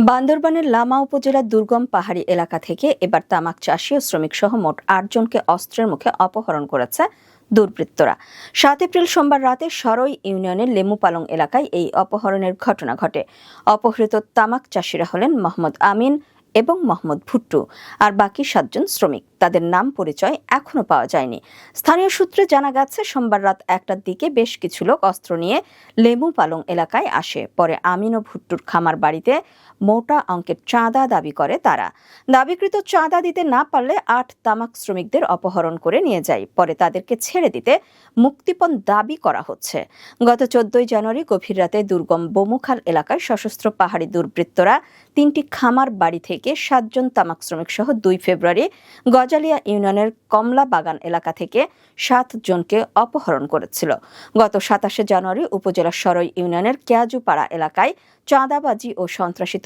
বান্দরবানের লামা উপজেলার দুর্গম পাহাড়ি এলাকা থেকে এবার তামাক চাষী ও শ্রমিক সহ মোট ৮ জনকে অস্ত্রের মুখে অপহরণ করেছে দুর্বৃত্তরা। ৭ এপ্রিল সোমবার রাতে সরই ইউনিয়নের লেমুপালং এলাকায় এই অপহরণের ঘটনা ঘটে। অপহৃত তামাক চাষীরা হলেন মোহাম্মদ আমিন এবং মোহাম্মদ ভুট্টু, আর বাকি ৭ জন শ্রমিক। তাদের নাম পরিচয় এখনো পাওয়া যায়নি। স্থানীয় সূত্রে জানা গেছে, সোমবার রাত ১টার দিকে বেশ কিছু লোক অস্ত্র নিয়ে লেমুপালং এলাকায় আসে। পরে আমিন ও ভুট্টুর খামার বাড়িতে মোটা অঙ্কের চাঁদা দাবি করে তারা। দাবিকৃত চাঁদা দিতে না পারলে ৮ তামাক শ্রমিকদের অপহরণ করে নিয়ে যায়। পরে তাদেরকে ছেড়ে দিতে মুক্তিপণ দাবি করা হচ্ছে। গত ১৪ জানুয়ারি গভীর রাতে দুর্গম বমুখাল এলাকায় সশস্ত্র পাহাড়ি দুর্বৃত্তরা ৩টি খামার বাড়ি থেকে ৭ জন তামাক শ্রমিক সহ ২ ফেব্রুয়ারি গজালিয়া ইউনিয়নের কমলা বাগান এলাকা থেকে ৭ জনকে অপহরণ করেছিল। গত ২৭ জানুয়ারি উপজেলার সরই ইউনিয়নের কেয়াজুপাড়া এলাকায় চাঁদাবাজি ও সন্ত্রাসী